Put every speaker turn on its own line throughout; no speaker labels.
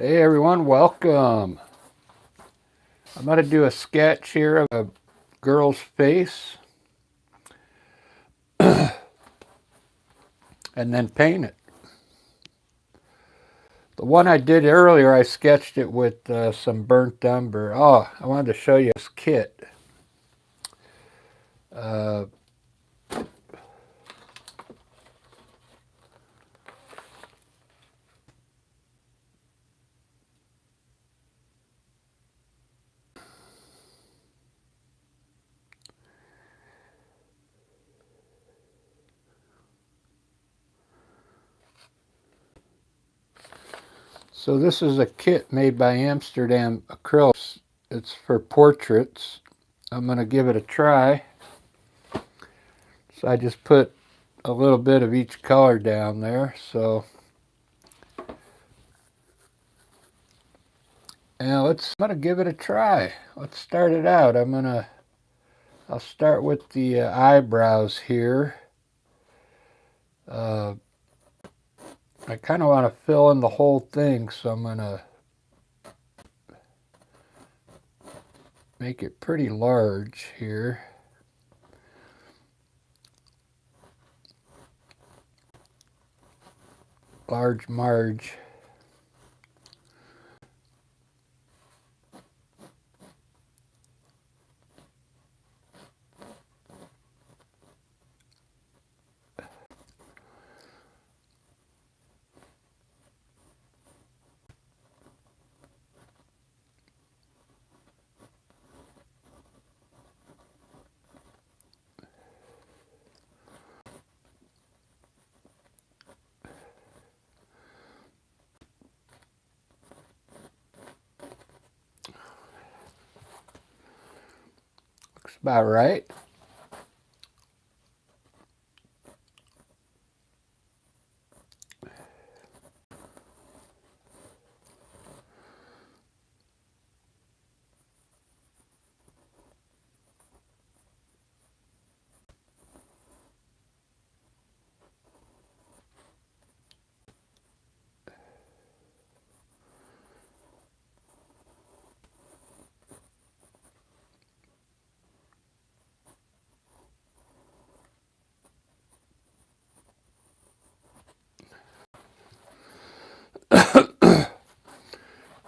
Hey everyone, welcome. I'm going to do a sketch here of a girl's face and then paint it. The one I did earlier, I sketched it with some burnt umber. Oh, I wanted to show you this kit. Uh, so this is a kit made by Amsterdam Acrylics. It's for portraits. I'm going to give it a try. So I just put a little bit of each color down there. So now I'm going to give it a try. Let's start it out. I'll start with the eyebrows here. I kind of want to fill in the whole thing, so I'm going to make it pretty large here. Large marge. Looks about right.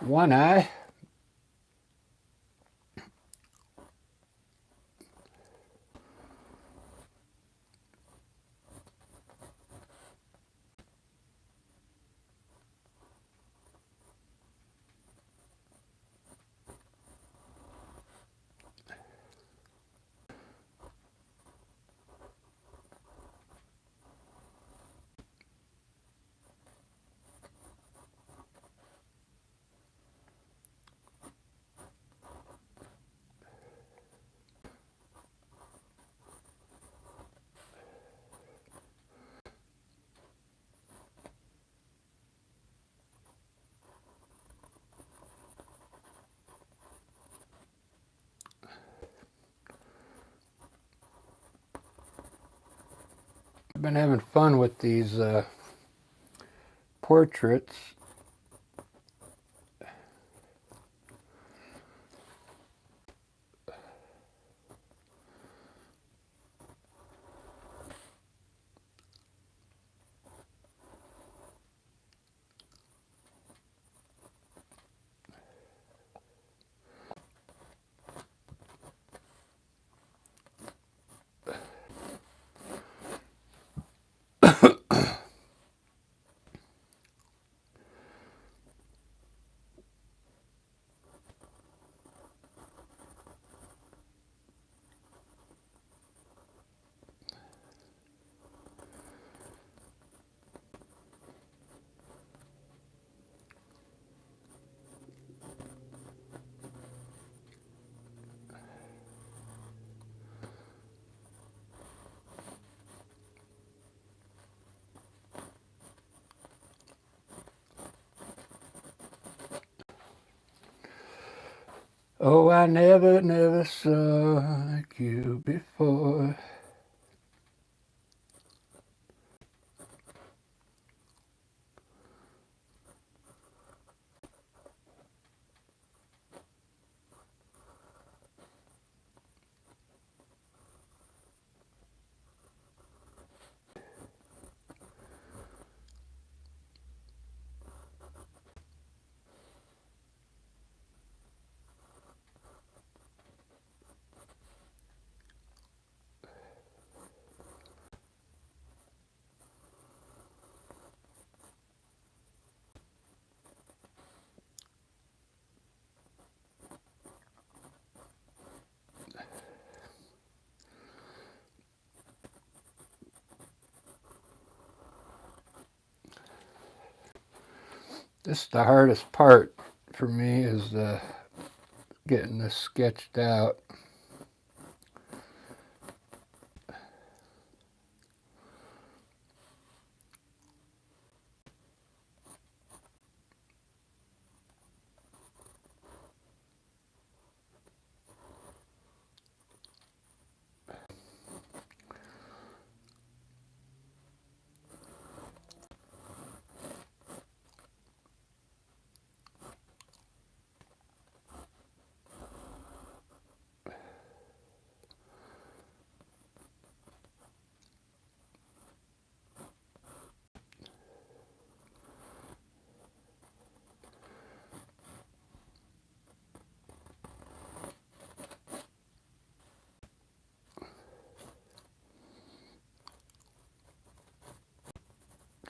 One eye. I've been having fun with these portraits. Oh, I never saw like you before. This is the hardest part for me, is getting this sketched out.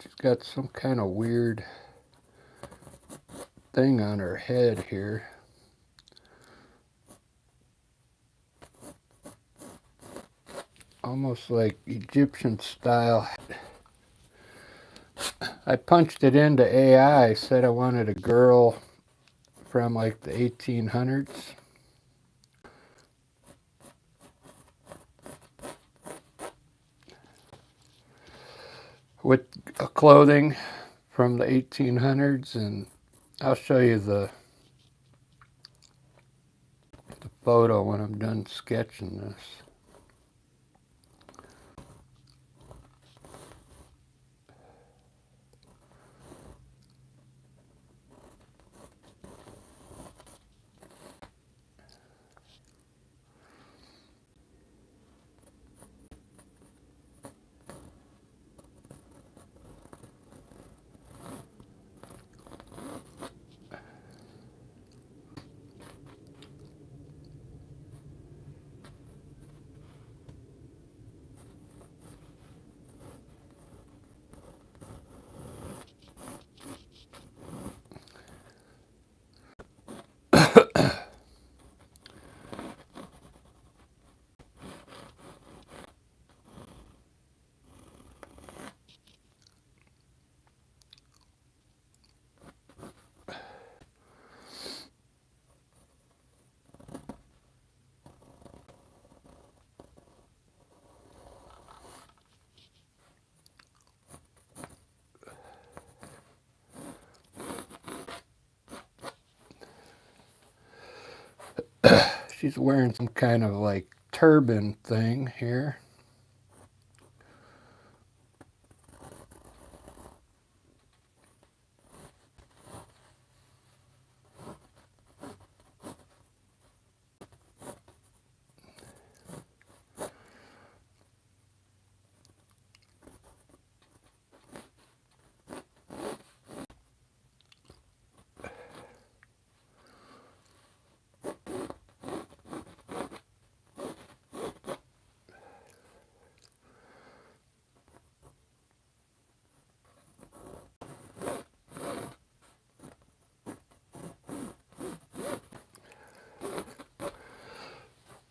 She's got some kind of weird thing on her head here. Almost like Egyptian style. I punched it into AI, said I wanted a girl from like the 1800s. With clothing from the 1800s, and I'll show you the photo when I'm done sketching this. She's wearing some kind of like turban thing here.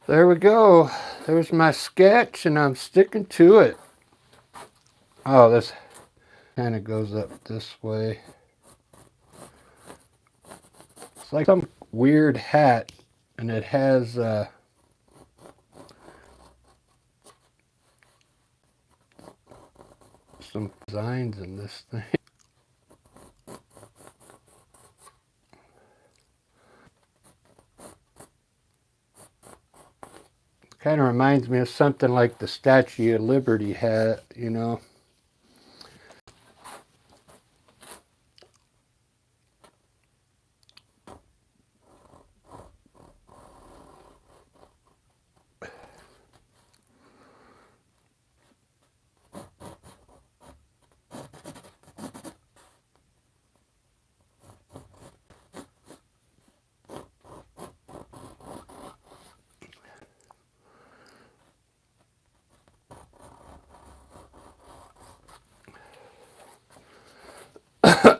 There we go. There's my sketch, and I'm sticking to it. Oh, this kind of goes up this way. It's like some weird hat, and it has some designs in this thing. Kind of reminds me of something like the Statue of Liberty hat, you know.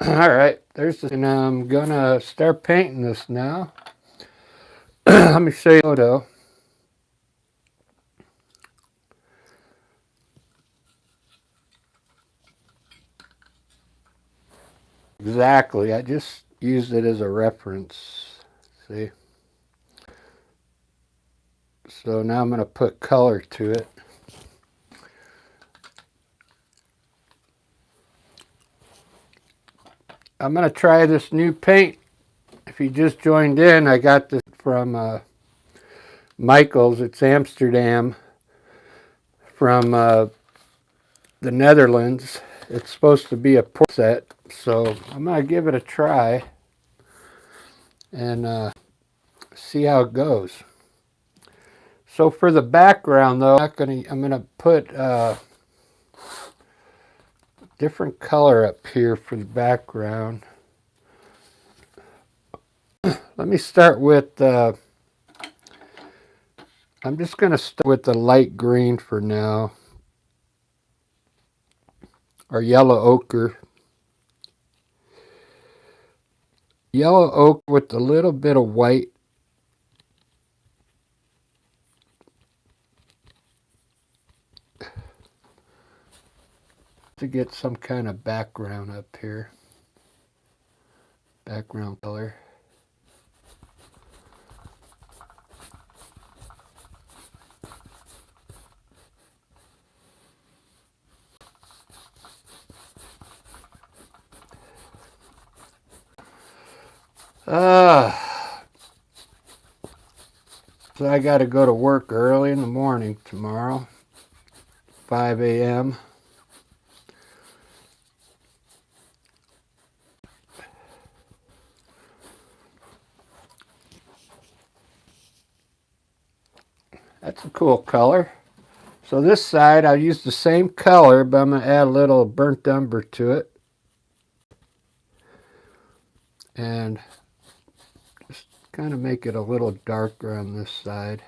Alright, there's this, and I'm gonna start painting this now. Let me show you a photo. Exactly. I just used it as a reference. See? So now I'm going to put color to it. I'm going to try this new paint. If you just joined in, I got this from Michael's. It's Amsterdam from the Netherlands. It's supposed to be a port set, so I'm going to give it a try and see how it goes. So for the background, though, I'm gonna put different color up here for the background. Let me start with. I'm just gonna start with the light green for now, or yellow ochre. Yellow ochre with a little bit of white. To get some kind of background up here. Background color. So I got to go to work early in the morning tomorrow, 5 a.m. That's a cool color. So this side, I'll use the same color, but I'm going to add a little burnt umber to it. And just kind of make it a little darker on this side.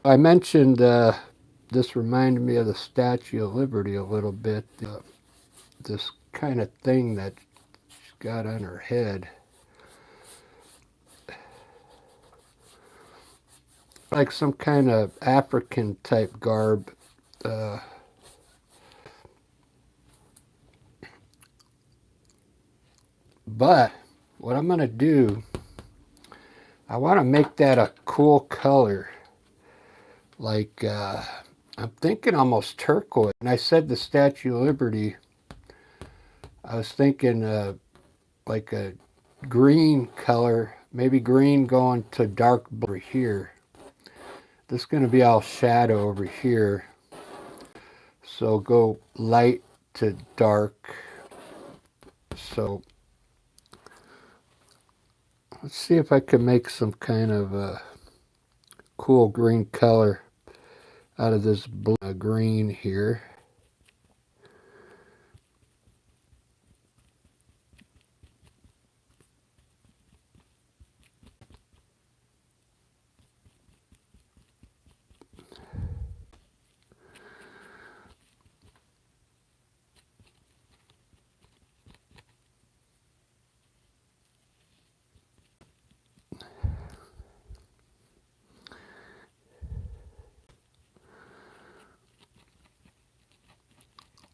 I mentioned this reminded me of the Statue of Liberty a little bit. This kind of thing that she's got on her head. Like some kind of African type garb. But what I'm going to do, I want to make that a cool color. Like, I'm thinking almost turquoise. And I said the Statue of Liberty, I was thinking like a green color, maybe green going to dark blue over here. This is going to be all shadow over here. So go light to dark. So let's see if I can make some kind of a cool green color out of this blue, green here.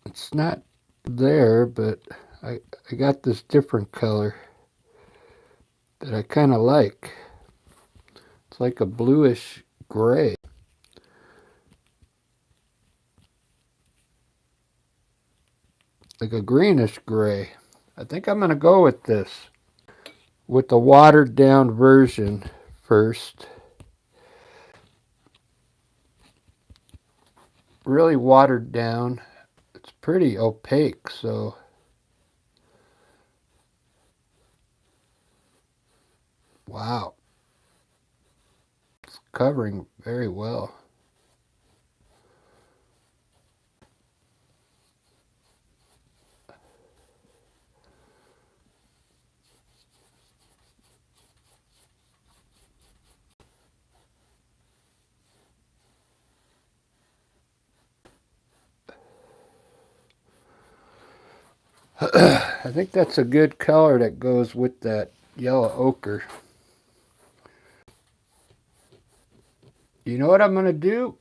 It's not there, but I got this different color that I kind of like. It's like a bluish gray. Like a greenish gray. I think I'm going to go with this. With the watered down version first. Really watered down. It's pretty opaque, so wow. It's covering very well. I think that's a good color that goes with that yellow ochre. You know what I'm going to do?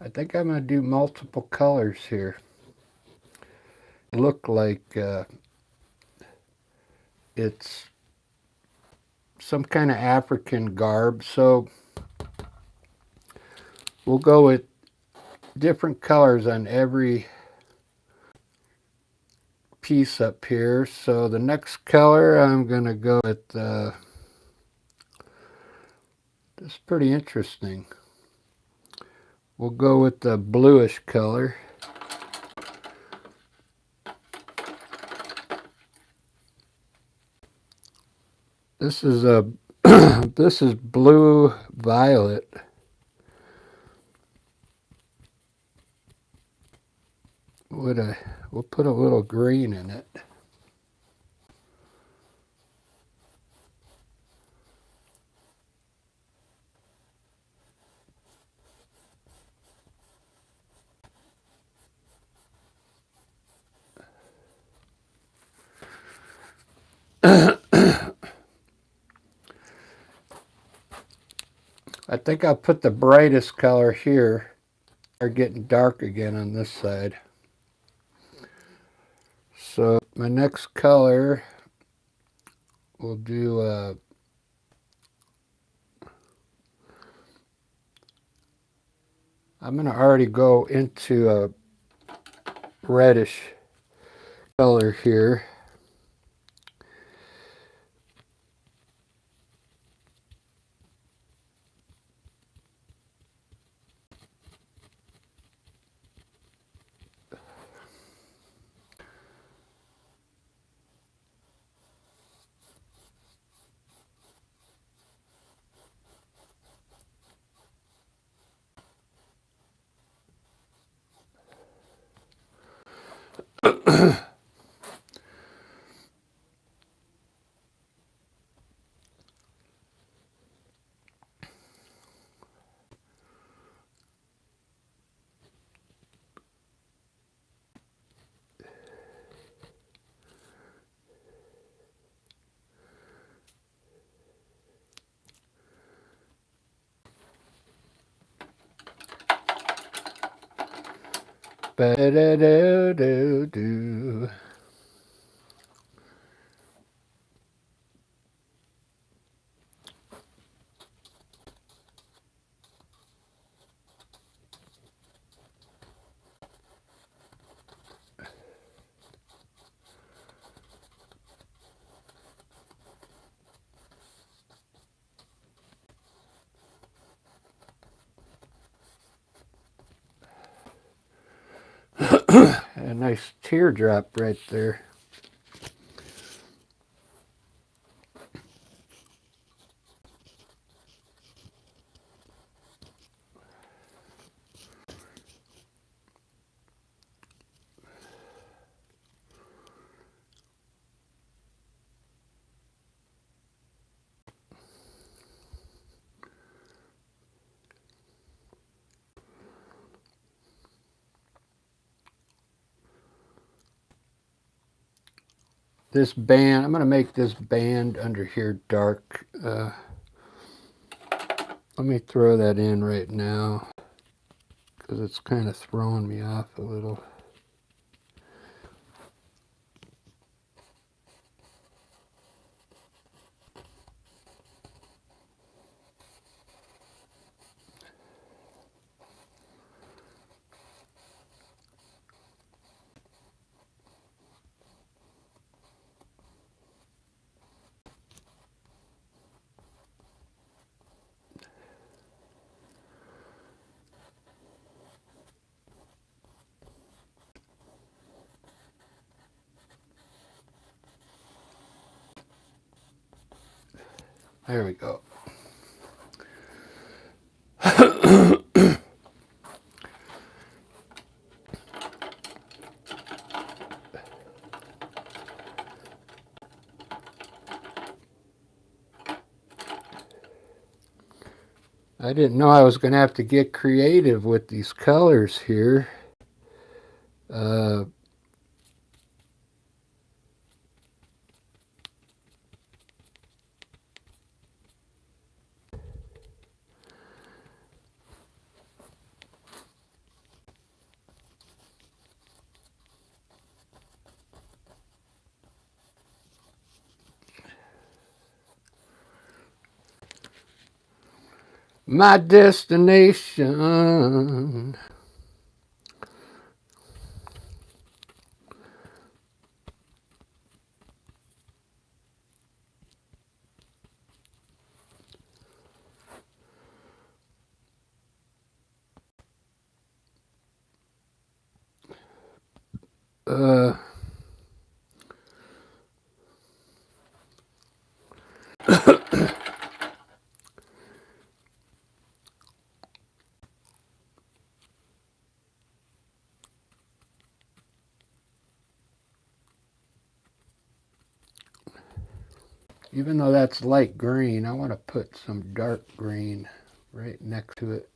I think I'm going to do multiple colors here. Look like it's some kind of African garb, so we'll go with different colors on every piece up here. So the next color I'm going to go with, it's pretty interesting. We'll go with the bluish color. This is a this is blue violet. We'll put a little green in it. I think I'll put the brightest color here. They're getting dark again on this side. So my next color, we'll do I'm going to already go into a reddish color here. Ba-da-da-do-do. A nice teardrop right there. This band, I'm going to make this band under here dark. Let me throw that in right now because it's kind of throwing me off a little. There we go. I didn't know I was going to have to get creative with these colors here. my destination. Uh, Even though that's light green, I want to put some dark green right next to it.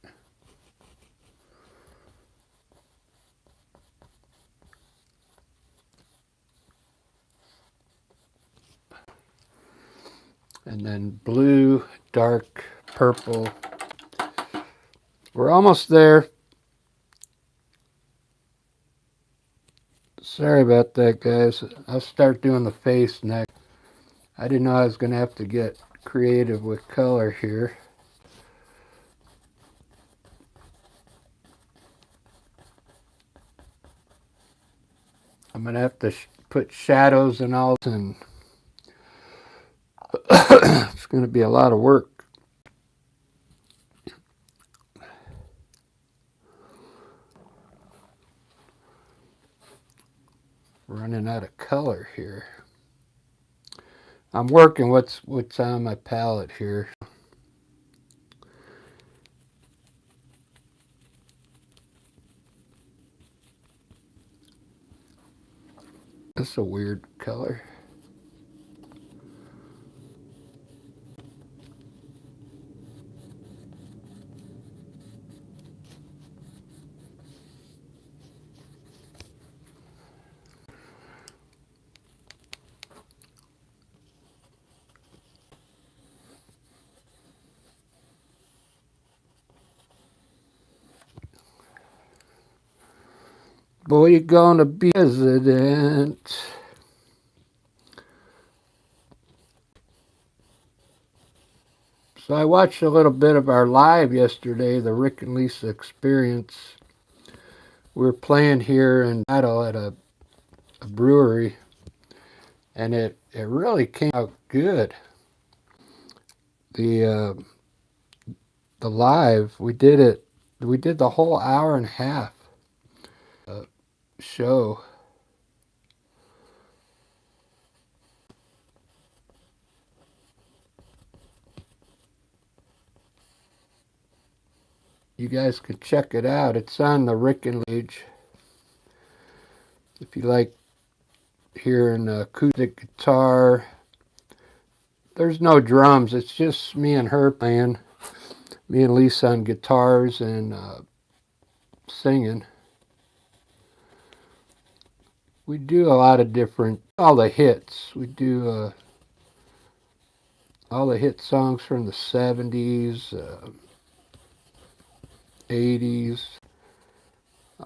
And then blue, dark, purple. We're almost there. Sorry about that, guys. I'll start doing the face next. I didn't know I was going to have to get creative with color here. I'm going to have to put shadows and all, and it's going to be a lot of work. Running out of color here. I'm working what's on my palette here. That's a weird color. Boy, you're gonna be president. So I watched a little bit of our live yesterday, the Rick and Lisa Experience. We were playing here in Seattle at a brewery, and it really came out good. The live, we did the whole hour and a half show. You guys could check it out. It's on the Rick and page. If you like hearing acoustic guitar, there's no drums. It's just me and her playing. Me and Lisa on guitars and singing. We do a lot of different, all the hits. We do all the hit songs from the 70s, 80s,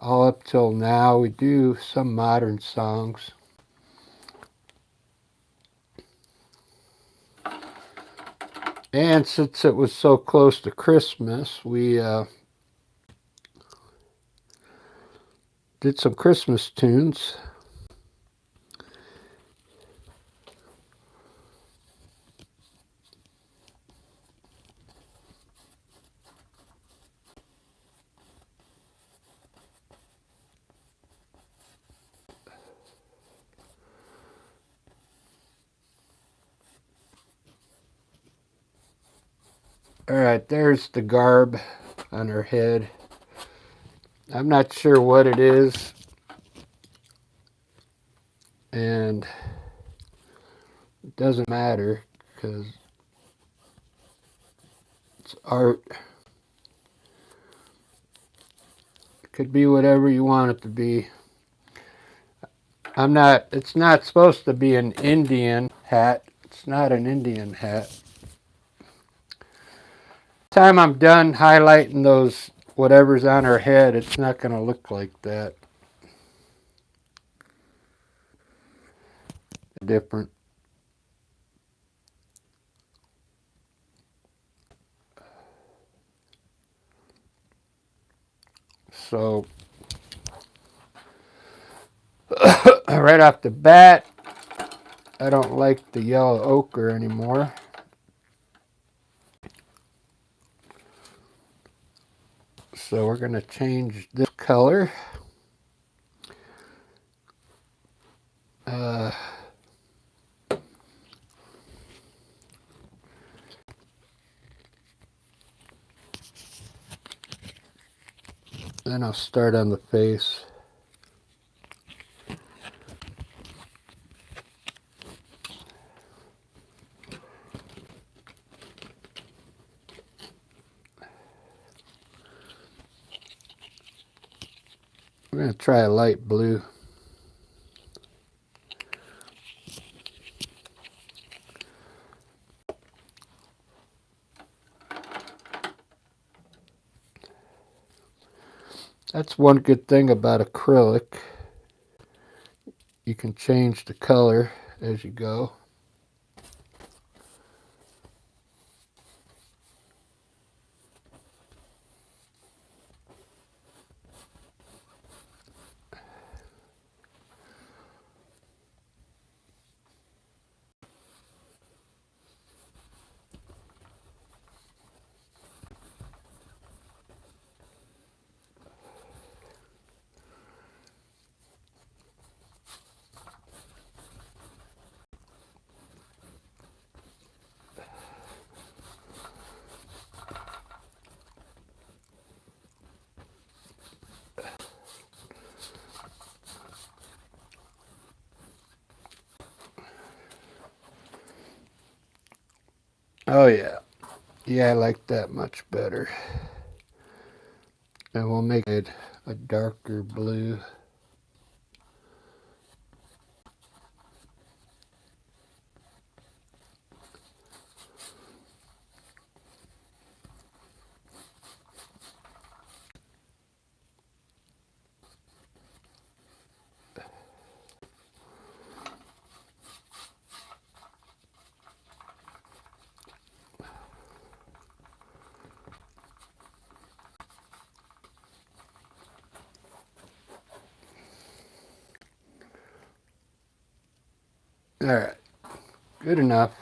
all up till now. We do some modern songs. And since it was so close to Christmas, we did some Christmas tunes. All right, there's the garb on her head. I'm not sure what it is. And it doesn't matter because it's art. It could be whatever you want it to be. It's not supposed to be an Indian hat. It's not an Indian hat. Time I'm done highlighting those whatever's on her head, it's not going to look like that. Different. So right off the bat, I don't like the yellow ochre anymore. So we're going to change this color. Then I'll start on the face. We're going to try a light blue. That's one good thing about acrylic. You can change the color as you go. Oh yeah. Yeah, I like that much better. And we'll make it a darker blue. All right, good enough.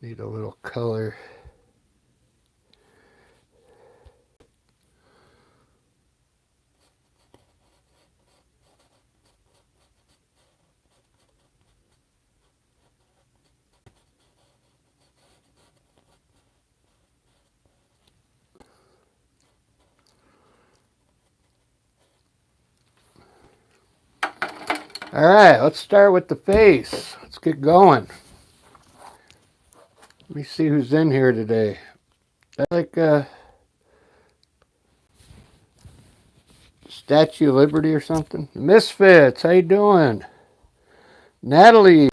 Need a little color. All right, let's start with the face. Let's get going. Let me see who's in here today. That's like Statue of Liberty or something. Misfits, how you doing? Natalie,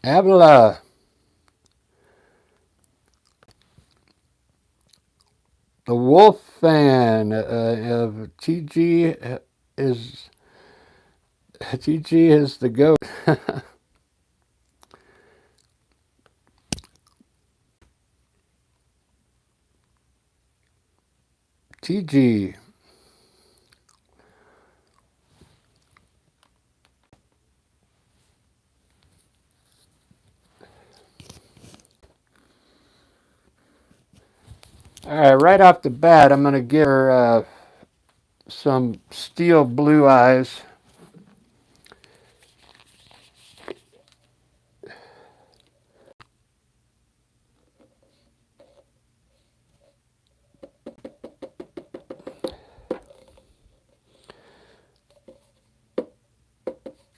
Avila, the Wolf fan of TG is TG is the goat. TG. All right, right off the bat, I'm going to give her some steel blue eyes.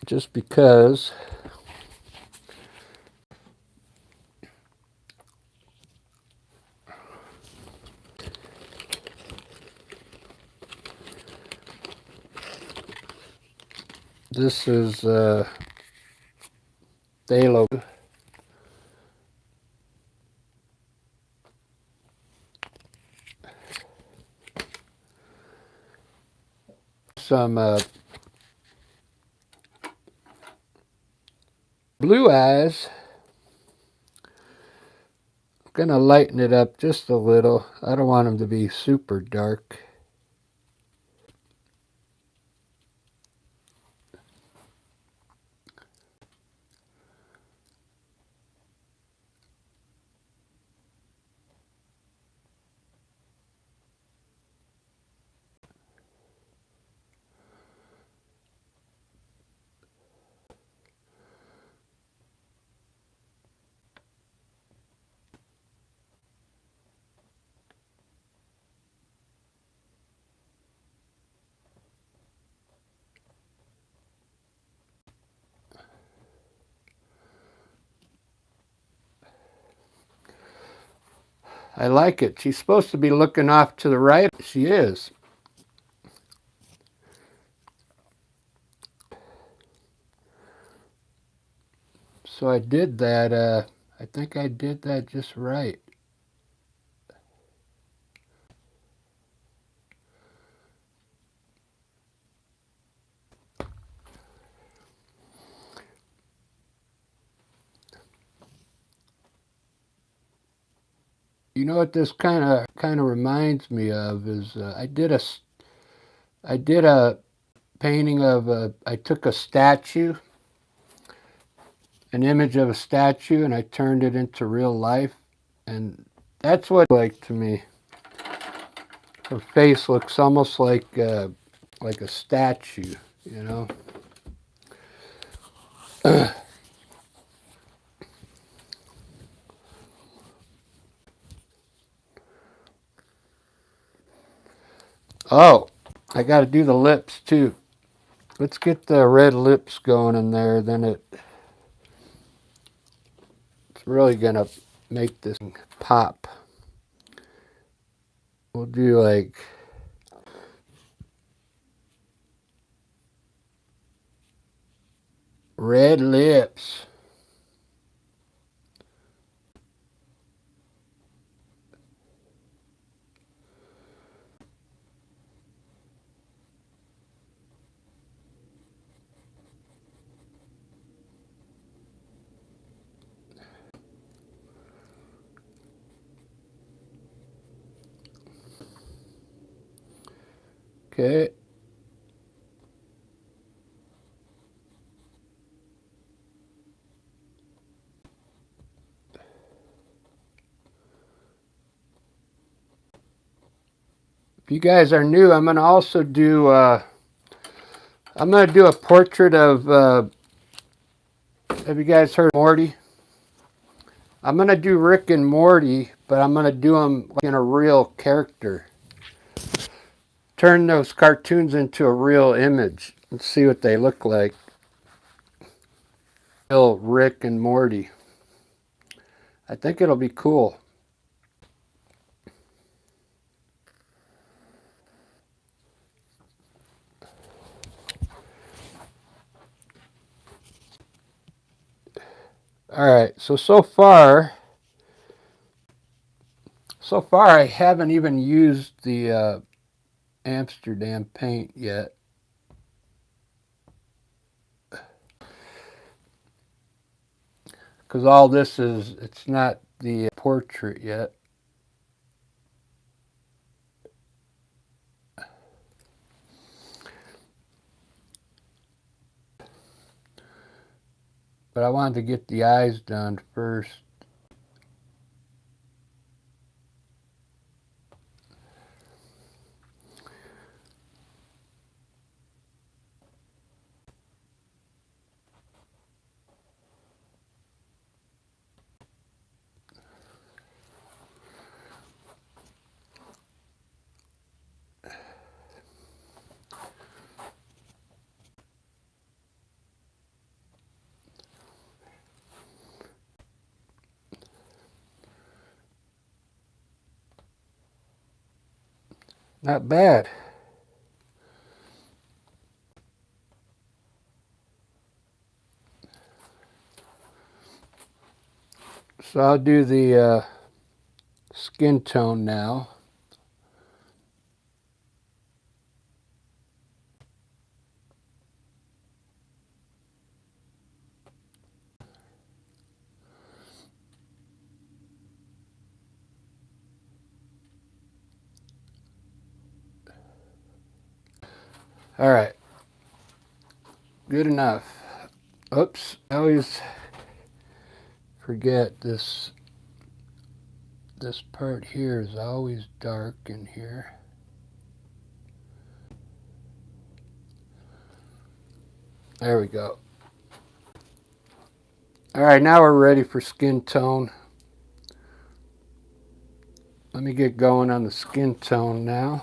Just because this is Thalo. Some blue eyes. Gonna lighten it up just a little. I don't want them to be super dark. I like it. She's supposed to be looking off to the right. She is. So I did that. I think I did that just right. You know what this kind of reminds me of is I did a painting of I took a statue, an image of a statue, and I turned it into real life, and that's what it like to me. Her face looks almost like a statue, you know. Oh, I got to do the lips too. Let's get the red lips going in there. Then it's really gonna make this pop. We'll do like red lips. Okay. If you guys are new, I'm gonna also do. I'm gonna do a portrait of. Have you guys heard Morty? I'm gonna do Rick and Morty, but I'm gonna do them like in a real character. Turn those cartoons into a real image and see what they look like. Real Rick and Morty. I think it'll be cool. All right, so far I haven't even used the Amsterdam paint yet. Because all this is, it's not the portrait yet. But I wanted to get the eyes done first. Not bad. So I'll do the skin tone now. All right. Good enough. Oops. I always forget this. This part here is always dark in here. There we go. All right, now we're ready for skin tone. Let me get going on the skin tone now.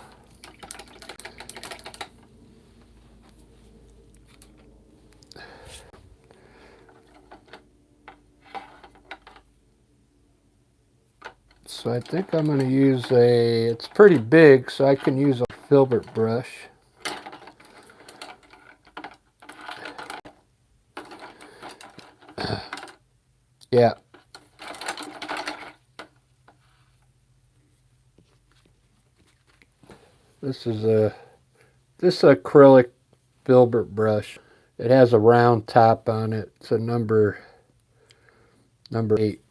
So I think I'm going to use it's pretty big, so I can use a filbert brush. Yeah. This is acrylic filbert brush. It has a round top on it. It's a number 8.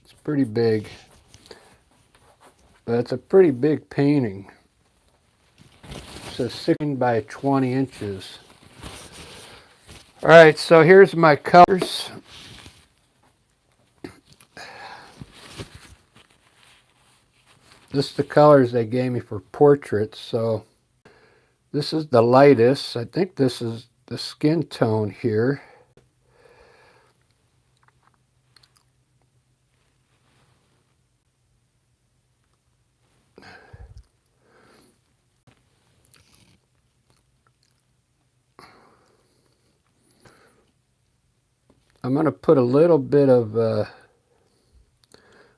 It's pretty big. But it's a pretty big painting. It's a 16 by 20 inches. All right, so here's my colors. This is the colors they gave me for portraits. So this is the lightest. I think this is the skin tone here. I'm going to put a little bit of,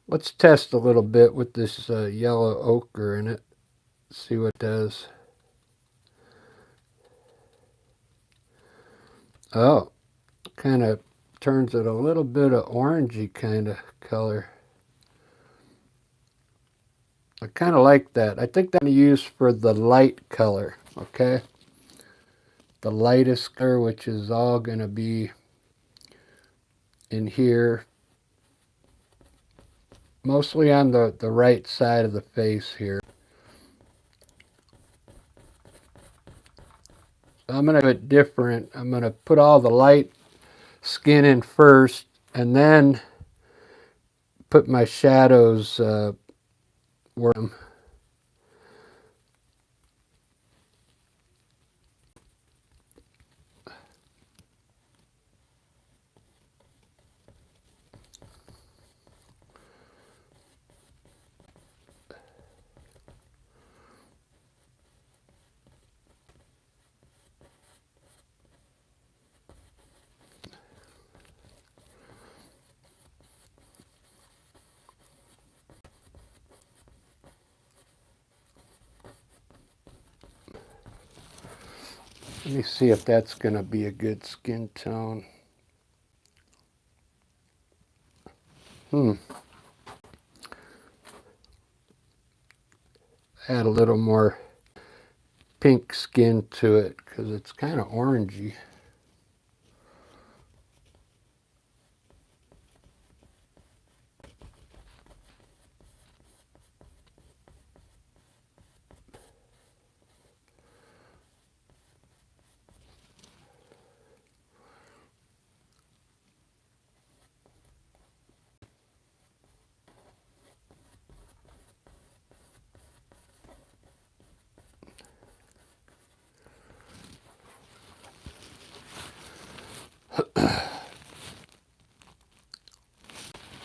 let's test a little bit with this yellow ochre in it. See what it does. Oh, kind of turns it a little bit of orangey kind of color. I kind of like that. I think that's going to use for the light color, okay? The lightest color, which is all going to be in here. Mostly on the right side of the face here. So I'm going to do it different. I'm going to put all the light skin in first, and then put my shadows where I'm. Let me see if that's going to be a good skin tone. Add a little more pink skin to it because it's kind of orangey.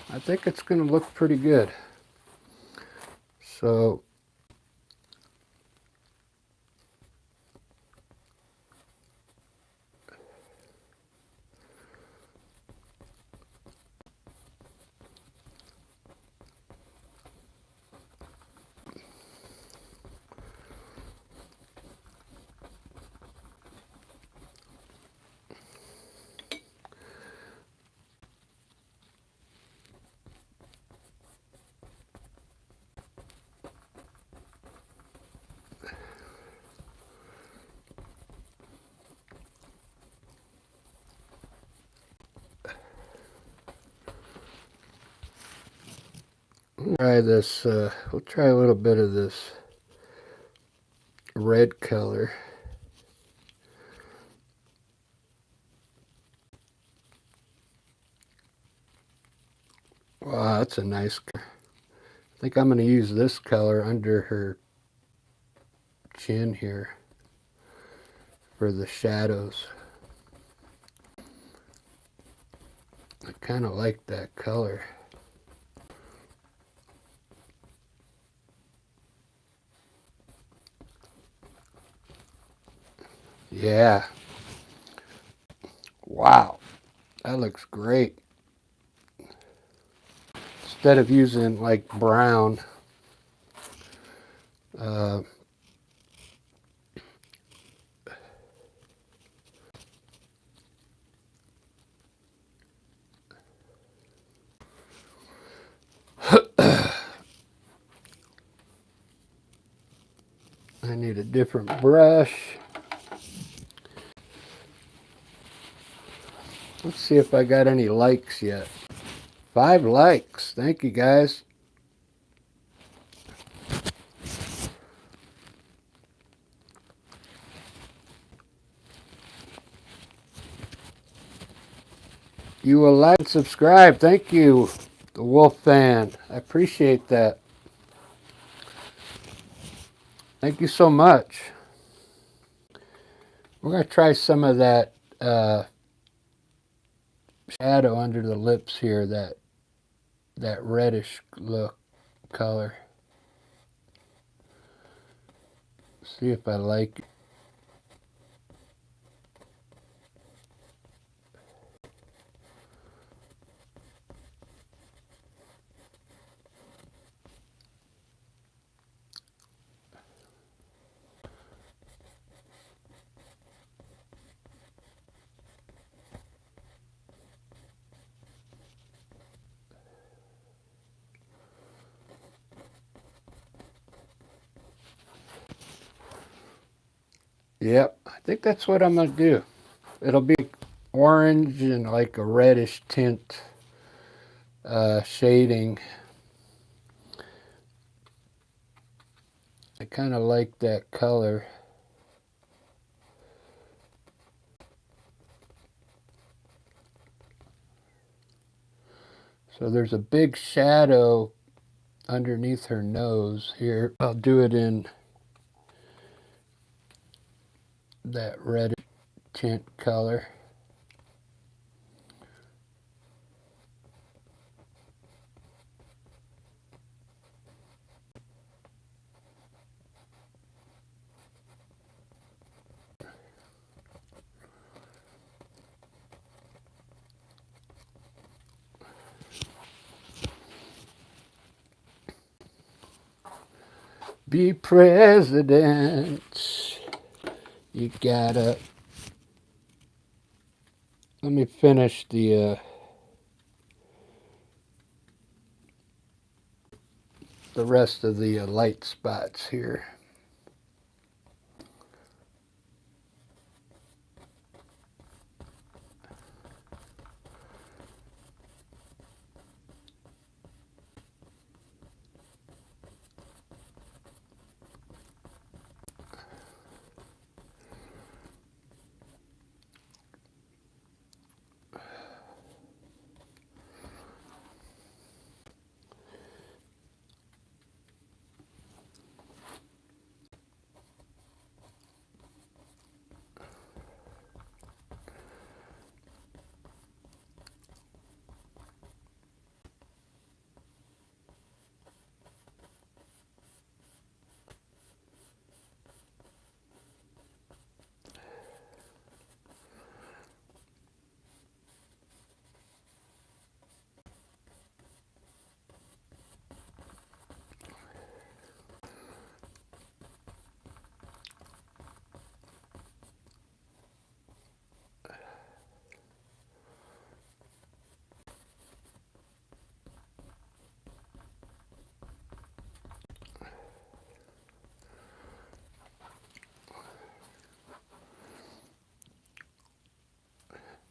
I think it's going to look pretty good. So try this. We'll try a little bit of this red color. Wow, that's a nice color. I think I'm going to use this color under her chin here for the shadows. I kind of like that color. Yeah. Wow, that looks great. Instead of using like brown, uh, I need a different brush. Let's see if I got any likes yet. 5 likes. Thank you, guys. You will like and subscribe. Thank you, the Wolf Fan. I appreciate that. Thank you so much. We're going to try some of that shadow under the lips here, that reddish look color. See if I like it. Yep, I think that's what I'm going to do. It'll be orange and like a reddish tint shading. I kind of like that color. So there's a big shadow underneath her nose here. I'll do it in that red tint color. Be president. You gotta. Let me finish the rest of the light spots here.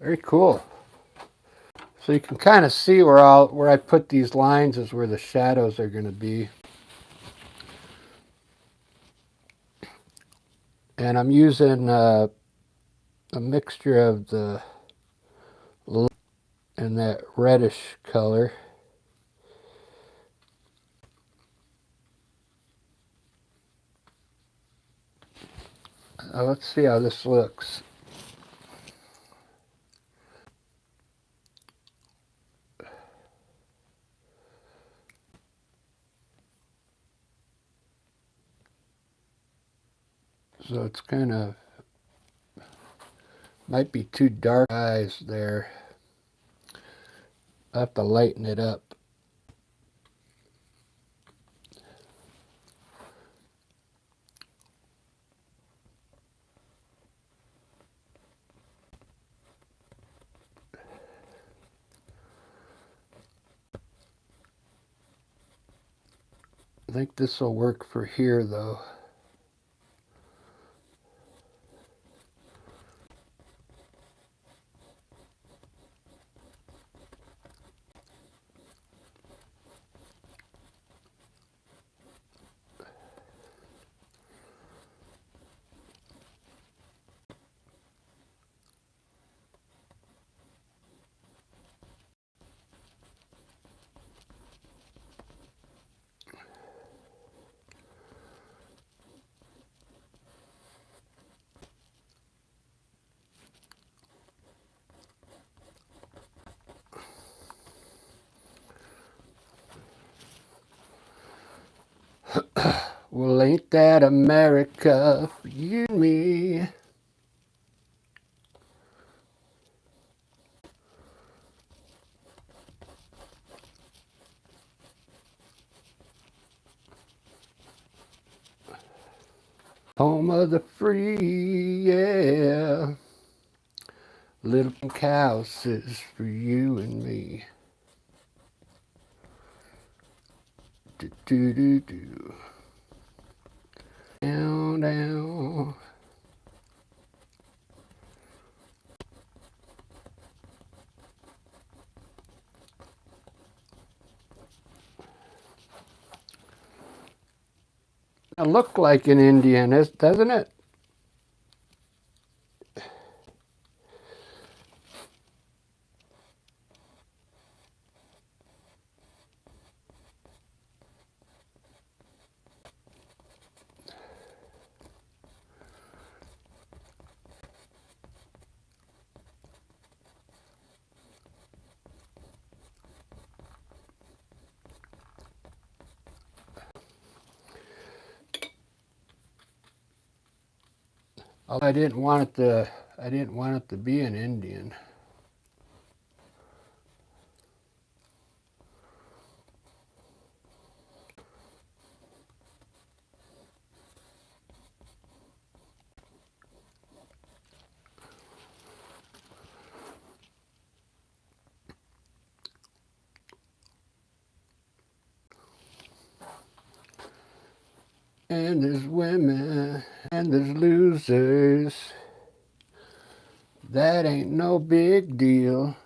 Very cool. So you can kind of see where I put these lines is where the shadows are going to be. And I'm using a mixture of the and that reddish color. Let's see how this looks. So it's kind of, might be too dark eyes there. I have to lighten it up. I think this will work for here though. Well, ain't that America for you and me? Home of the free, yeah. Little pink houses for you and me. Do do do do. Down, down. It look like an Indian, doesn't it? I didn't want it to. I didn't want it to be an Indian. And there's women, and there's losers. That ain't no big deal.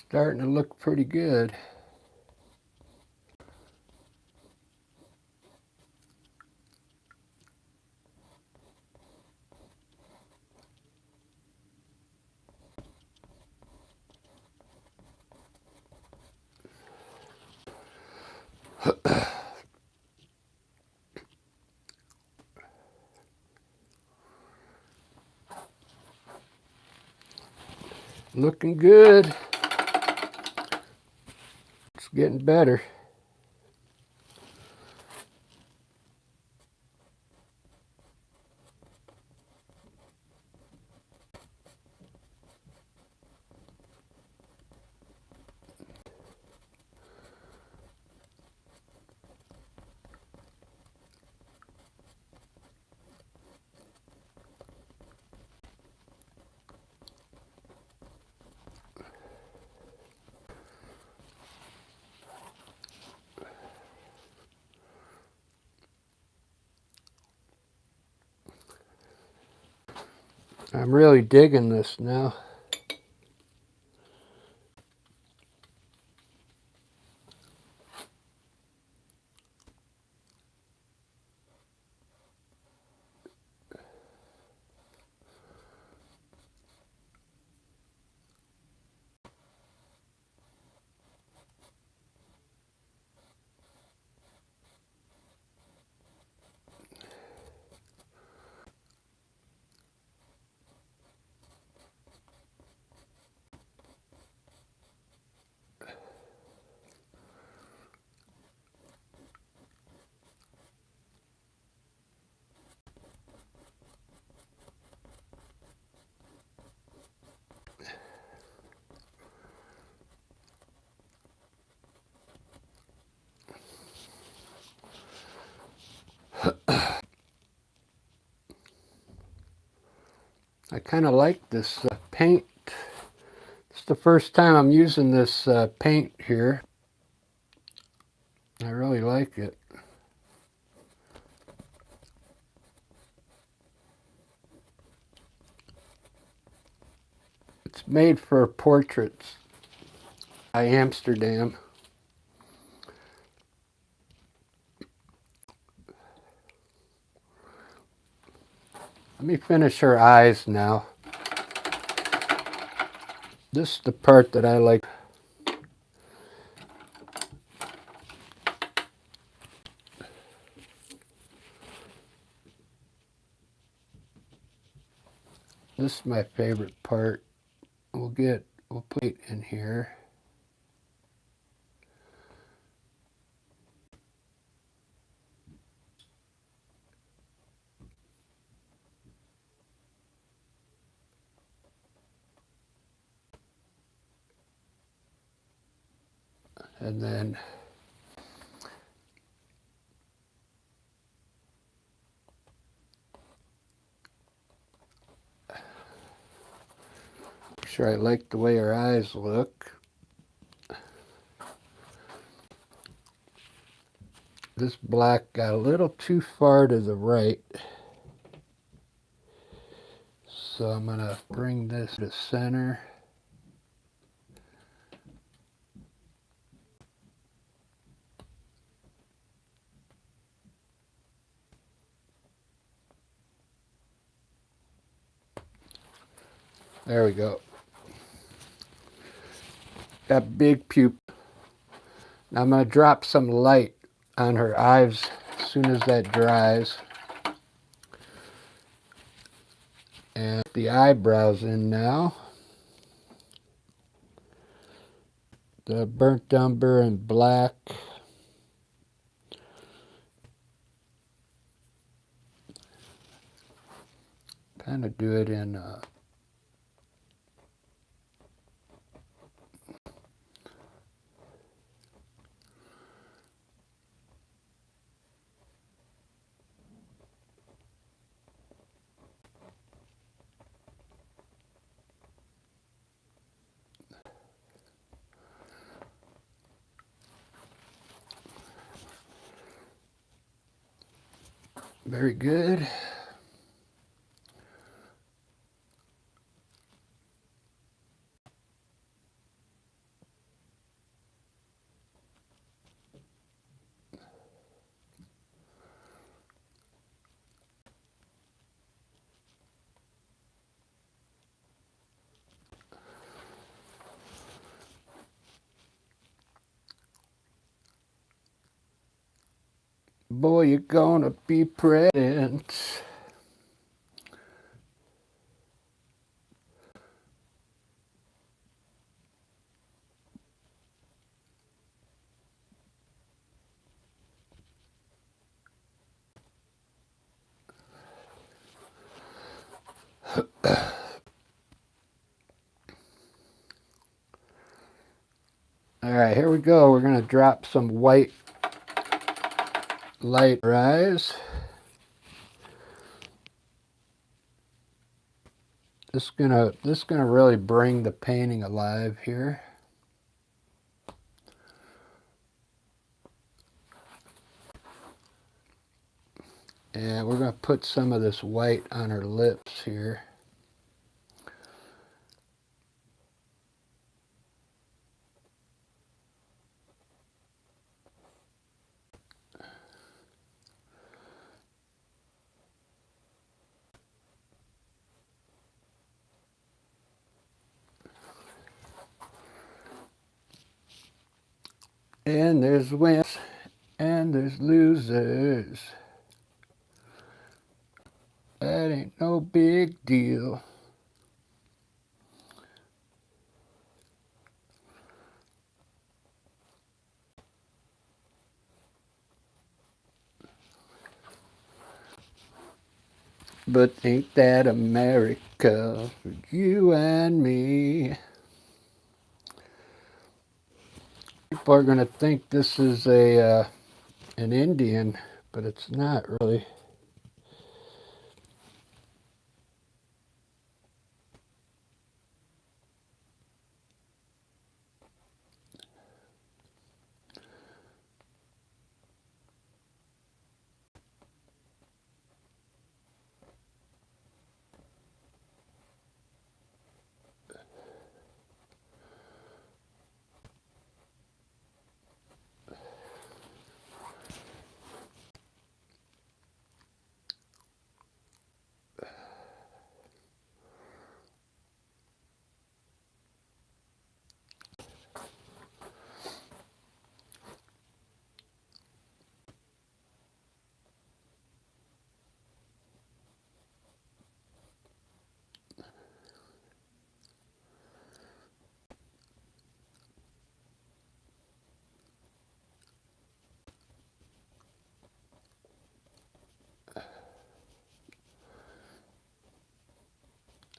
Starting to look pretty good. Looking good. It's getting better. I'm really digging this now. I kind of like this paint. It's the first time I'm using this paint here. I really like it. It's made for portraits by Amsterdam. Let me finish her eyes now. This is the part that I like. This is my favorite part. We'll put it in here. And then make sure I like the way her eyes look. This black got a little too far to the right. So I'm going to bring this to center. There we go. Got big pupil. Now I'm going to drop some light on her eyes as soon as that dries. And the eyebrows in now. The burnt umber and black. Kind of do it in very good. Boy, you're gonna be pregnant. All right, here we go. We're going to drop some white light rise. This is gonna really bring the painting alive here. And we're going to put some of this white on her lips here. And there's winners and there's losers. That ain't no big deal. But ain't that America for you and me? People are going to think this is an Indian, but it's not really.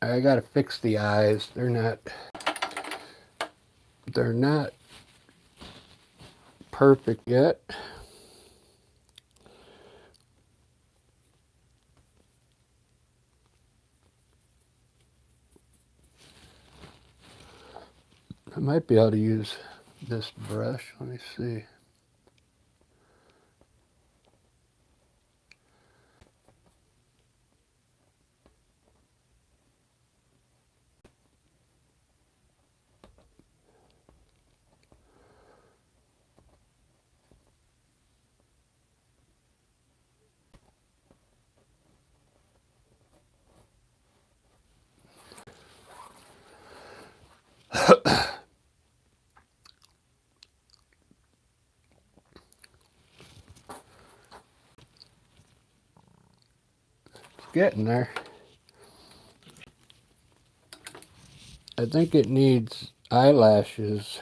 I got to fix the eyes. They're not perfect yet. I might be able to use this brush. Let me see. It's getting there. I think it needs eyelashes.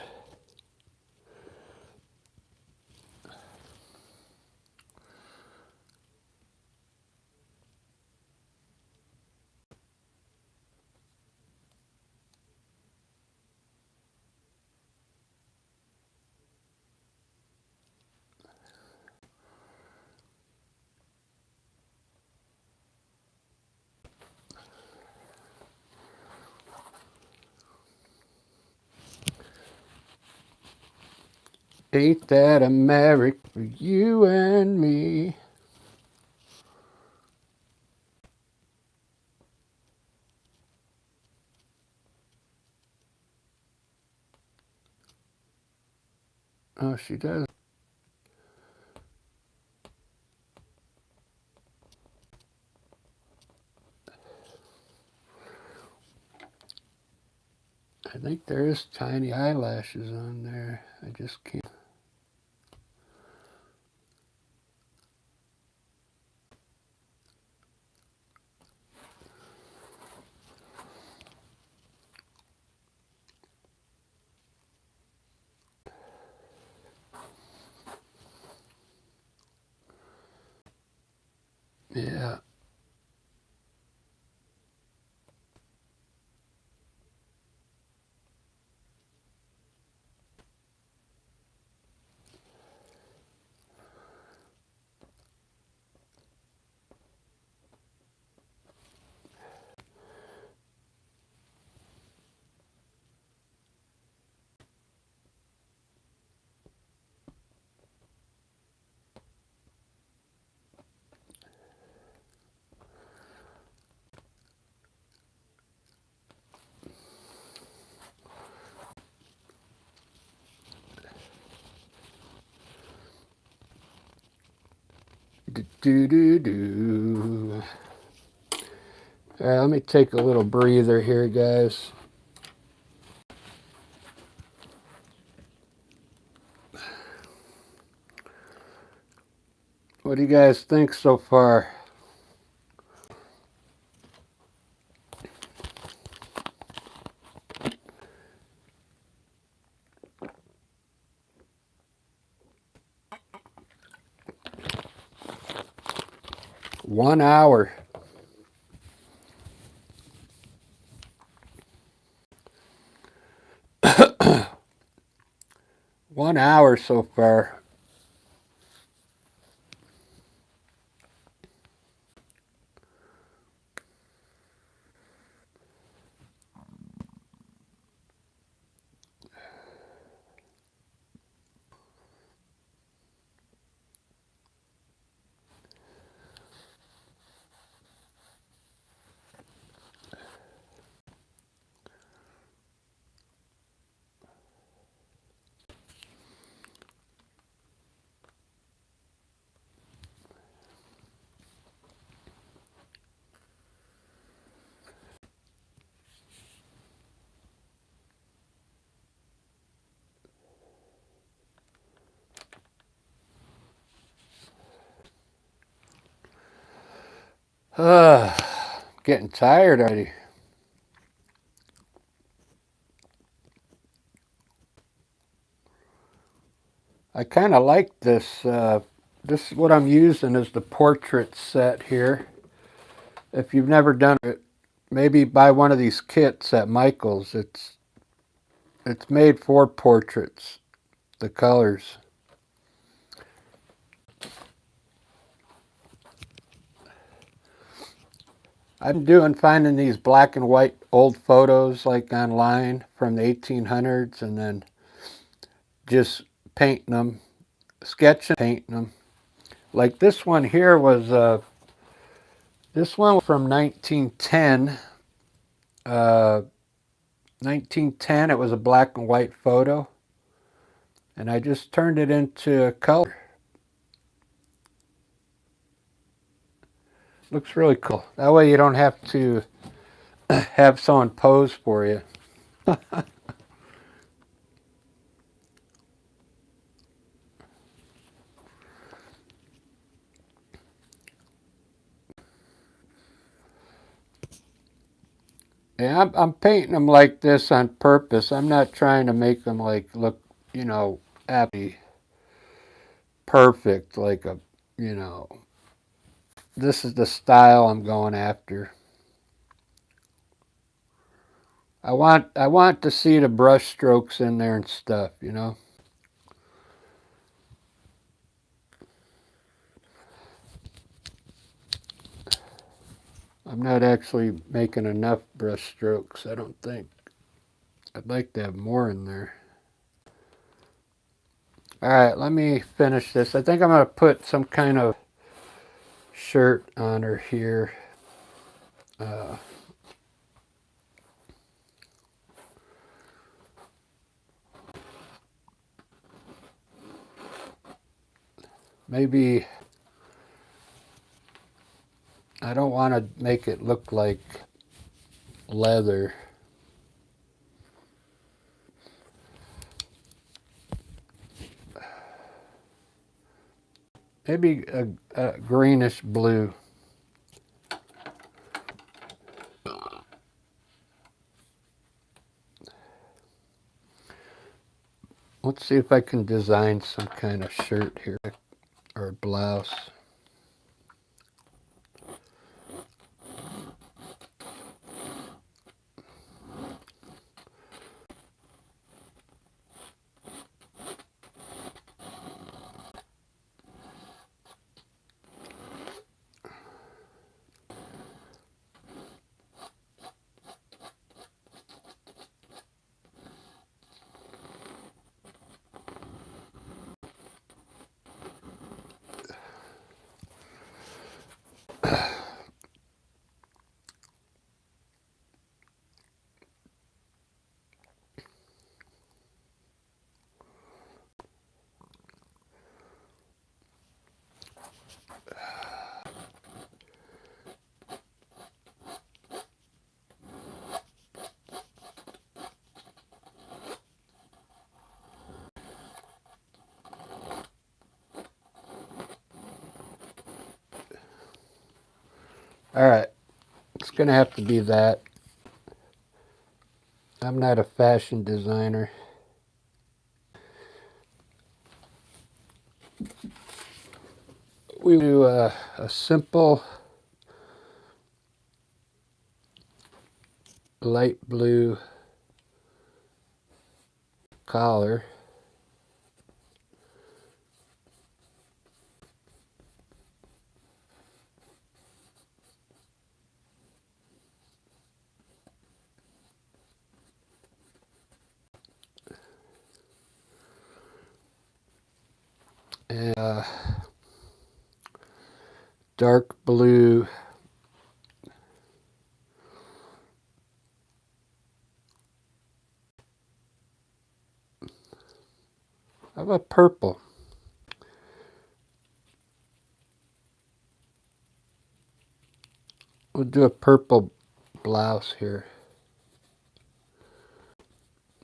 Ain't that America for you and me? Oh, she does. I think there is tiny eyelashes on there. I just can't. Yeah. Do do do. All right, let me take a little breather here, guys. What do you guys think so far? One hour. One hour so far. Getting tired already. I kind of like this. This is what I'm using is the portrait set here. If you've never done it, maybe buy one of these kits at Michael's. It's made for portraits. The colors. I'm finding these black and white old photos like online from the 1800s and then just painting them, sketching, painting them. Like this one here was this one from 1910. 1910. It was a black and white photo, and I just turned it into color. Looks really cool. That way you don't have to have someone pose for you. Yeah, I'm painting them like this on purpose. I'm not trying to make them like look, happy, perfect, like a, you know. This is the style I'm going after. I want to see the brush strokes in there and stuff. I'm not actually making enough brush strokes, I don't think. I'd like to have more in there. All right, let me finish this. I think I'm going to put some kind of shirt on her here. Maybe I don't want to make it look like leather. Maybe a greenish blue. Let's see if I can design some kind of shirt here or blouse. All right, it's gonna have to be that. I'm not a fashion designer. We do a simple light blue collar. And dark blue how about purple? We'll do a purple blouse here.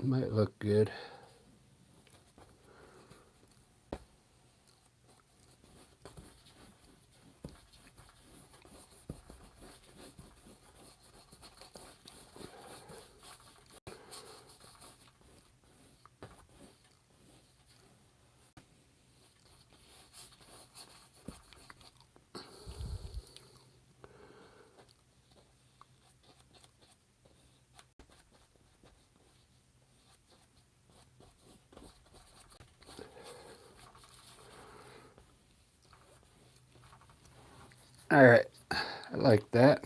Might look good. All right, I like that.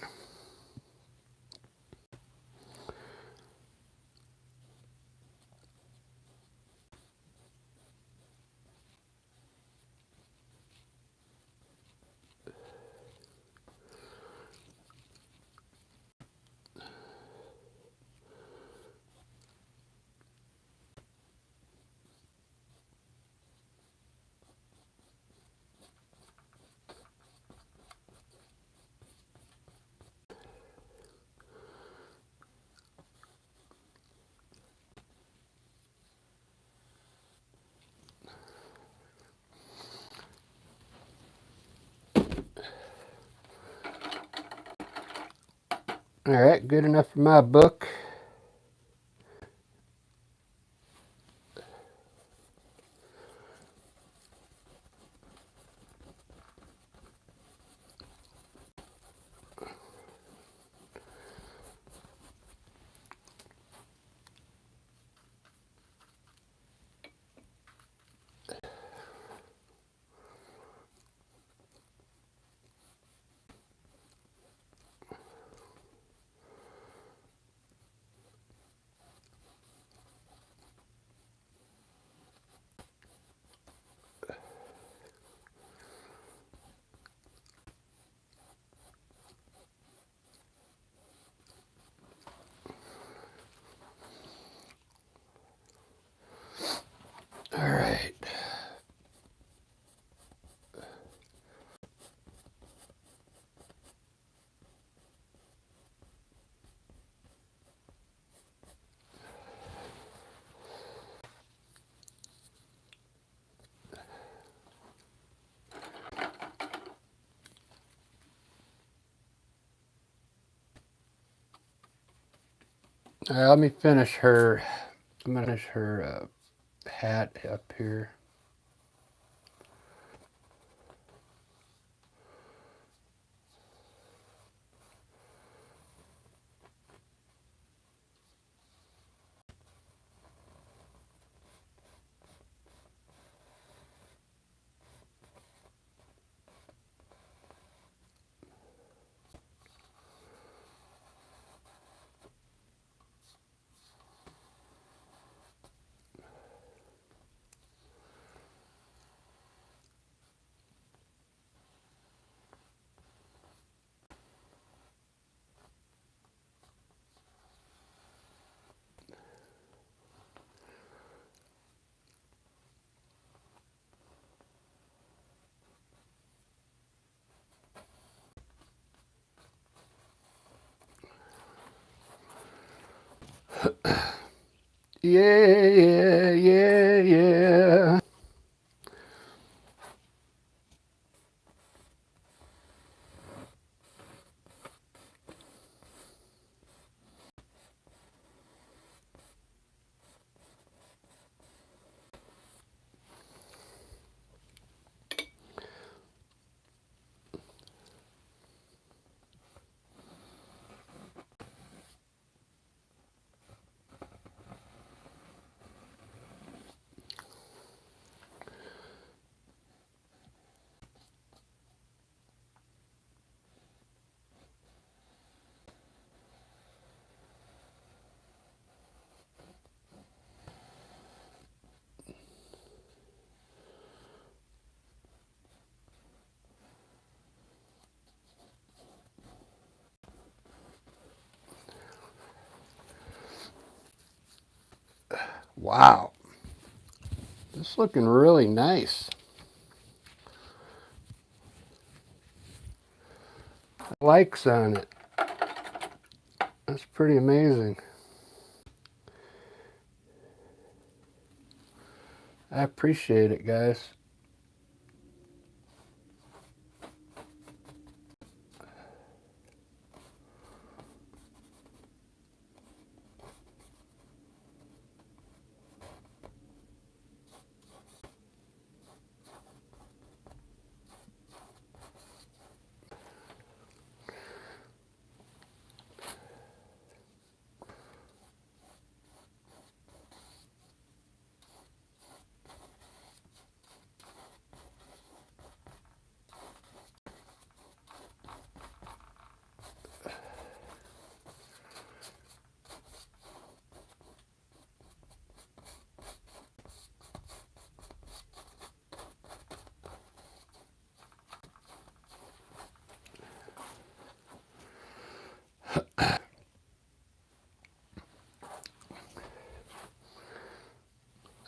All right, good enough for my book. All right. All right, let me finish her. I'm gonna finish her hat up here. Yeah, yeah, yeah, yeah. Wow. This is looking really nice. Likes on it. That's pretty amazing. I appreciate it, guys.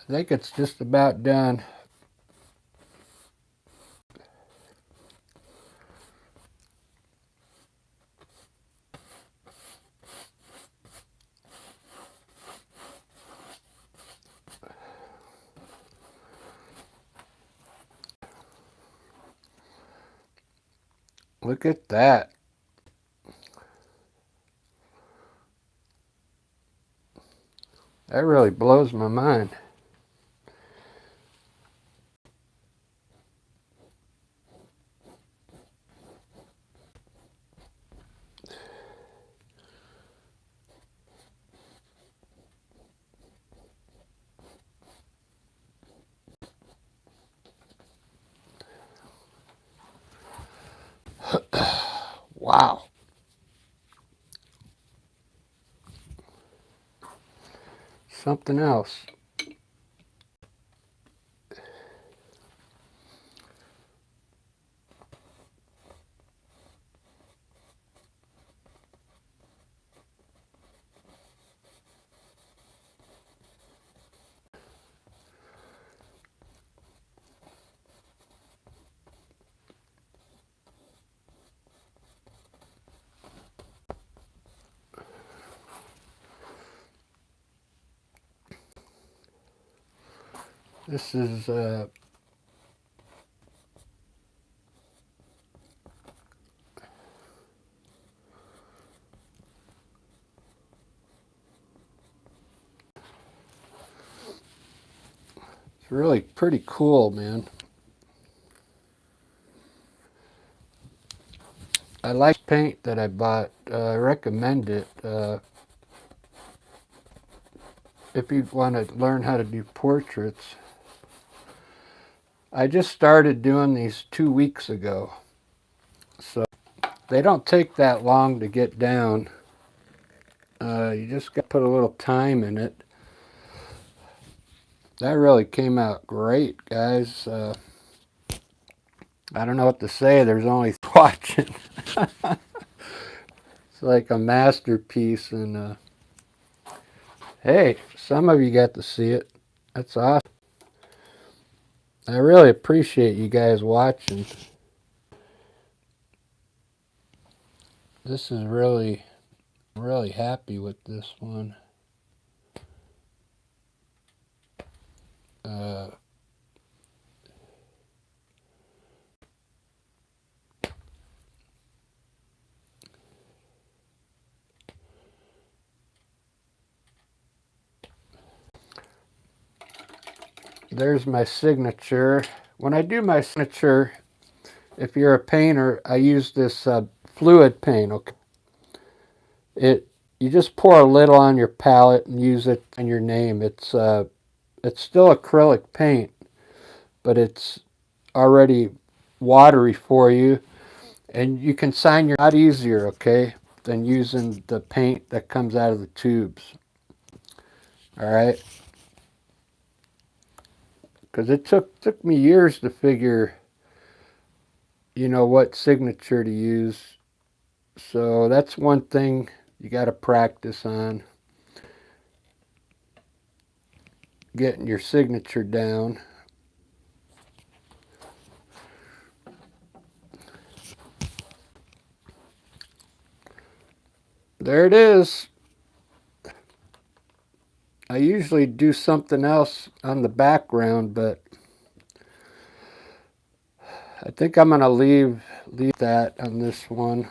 I think it's just about done. Look at that. That really blows my mind. Wow. Something else. This is it's really pretty cool, man. I like paint that I bought. I recommend it. If you want to learn how to do portraits. I just started doing these 2 weeks ago. So they don't take that long to get down. You just got to put a little time in it. That really came out great, guys. I don't know what to say. There's only watching. It's like a masterpiece. And hey, some of you got to see it. That's awesome. I really appreciate you guys watching. This is really happy with this one. Uh, there's my signature. When I do my signature, if you're a painter, I use this fluid paint. Okay, you just pour a little on your palette and use it on your name. It's still acrylic paint, but it's already watery for you, and you can sign your a lot easier, okay, than using the paint that comes out of the tubes. All right, because it took me years to figure, what signature to use. So that's one thing you got to practice on. getting your signature down. There it is. I usually do something else on the background, but I think I'm going to leave that on this one.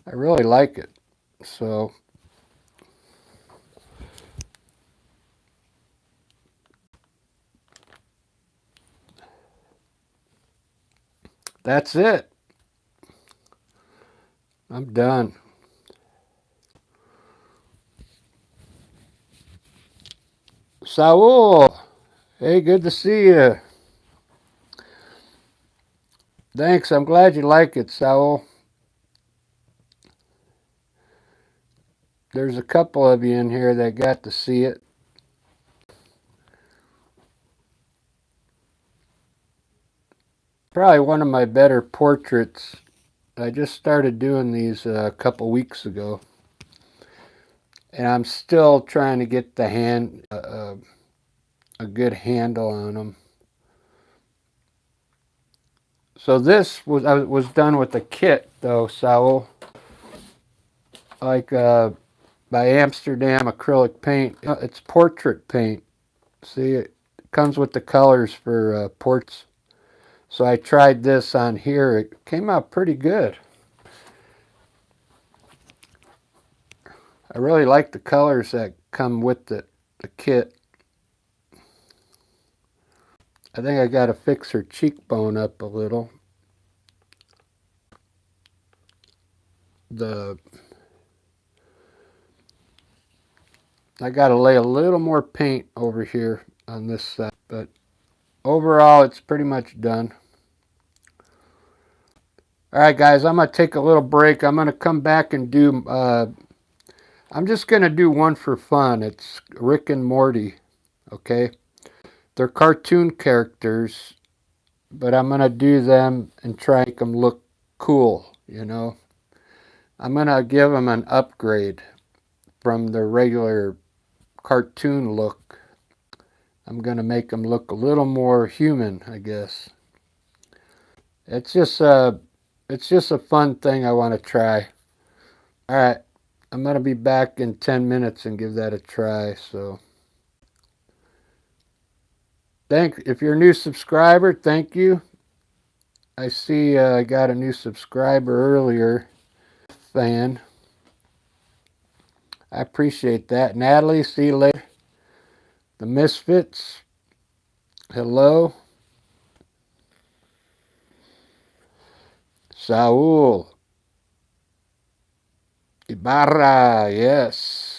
I really like it. So that's it. I'm done. Saul, hey, good to see you. Thanks. I'm glad you like it, Saul. There's a couple of you in here that got to see it. Probably one of my better portraits. I just started doing these a couple weeks ago. And I'm still trying to get the a good handle on them. So this was done with a kit, though, Saul. Like by Amsterdam acrylic paint. It's portrait paint. See, it comes with the colors for portraits. So I tried this on here. It came out pretty good. I really like the colors that come with the kit. I think I got to fix her cheekbone up a little. I got to lay a little more paint over here on this side, but overall it's pretty much done. All right, guys, I'm going to take a little break. I'm going to come back and do, I'm just going to do one for fun. It's Rick and Morty, okay? They're cartoon characters, but I'm going to do them and try to make them look cool, you know? I'm going to give them an upgrade from their regular cartoon look. I'm going to make them look a little more human, I guess. It's just a fun thing I want to try. All right, I'm going to be back in 10 minutes and give that a try. So, if you're a new subscriber, thank you. I see I got a new subscriber earlier, fan. I appreciate that. Natalie, see you later. The Misfits, hello. Saul Ibarra, yes.